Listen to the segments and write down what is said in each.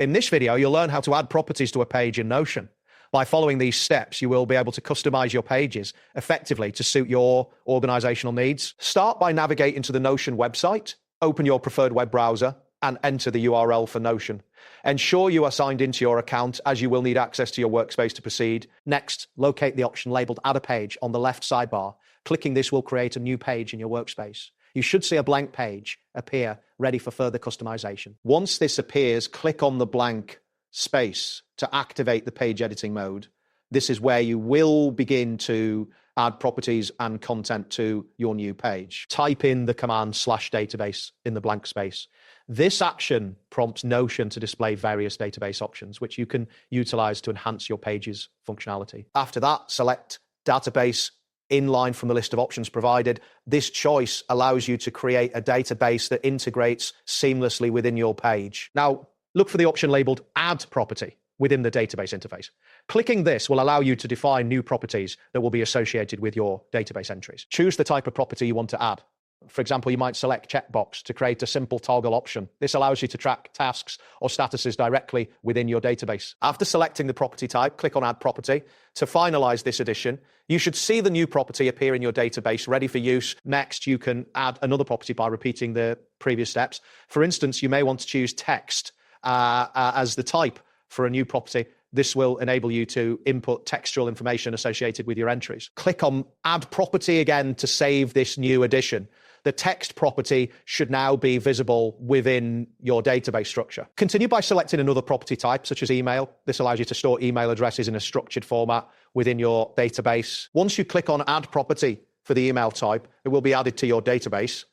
In this video, you'll learn how to add properties to a page in Notion. By following these steps, you will be able to customize your pages effectively to suit your organizational needs. Start by navigating to the Notion website, open your preferred web browser, and enter the URL for Notion. Ensure you are signed into your account, as you will need access to your workspace to proceed. Next, locate the option labeled Add a Page on the left sidebar. Clicking this will create a new page in your workspace. You should see a blank page appear ready for further customization. Once this appears, click on the blank space to activate the page editing mode. This is where you will begin to add properties and content to your new page. Type in the command /database in the blank space. This action prompts Notion to display various database options, which you can utilize to enhance your page's functionality. After that, select database in line from the list of options provided. This choice allows you to create a database that integrates seamlessly within your page. Now, look for the option labeled Add Property within the database interface. Clicking this will allow you to define new properties that will be associated with your database entries. Choose the type of property you want to add. For example, you might select checkbox to create a simple toggle option. This allows you to track tasks or statuses directly within your database. After selecting the property type, click on Add Property. To finalize this addition, you should see the new property appear in your database, ready for use. Next, you can add another property by repeating the previous steps. For instance, you may want to choose text as the type for a new property. This will enable you to input textual information associated with your entries. Click on Add Property again to save this new addition. The text property should now be visible within your database structure. Continue by selecting another property type, such as email. This allows you to store email addresses in a structured format within your database. Once you click on Add Property for the email type, it will be added to your database.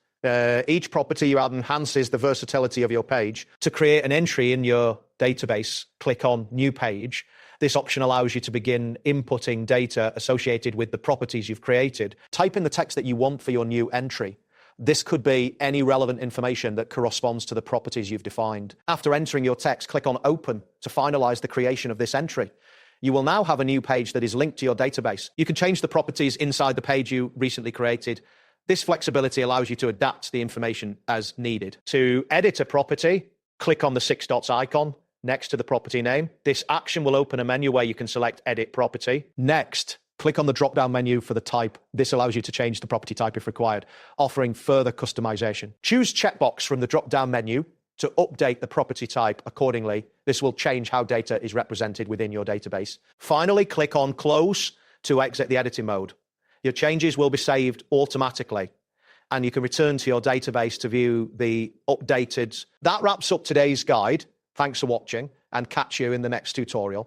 Each property you add enhances the versatility of your page. To create an entry in your database, click on New Page. This option allows you to begin inputting data associated with the properties you've created. Type in the text that you want for your new entry. This could be any relevant information that corresponds to the properties you've defined. After entering your text, click on Open to finalize the creation of this entry. You will now have a new page that is linked to your database. You can change the properties inside the page you recently created. This flexibility allows you to adapt the information as needed. To edit a property, click on the 6 dots icon next to the property name. This action will open a menu where you can select Edit Property. Next, click on the drop-down menu for the type. This allows you to change the property type if required, offering further customization. Choose Checkbox from the drop-down menu to update the property type accordingly. This will change how data is represented within your database. Finally, click on Close to exit the editing mode. Your changes will be saved automatically, and you can return to your database to view the updated. That wraps up today's guide. Thanks for watching, and catch you in the next tutorial.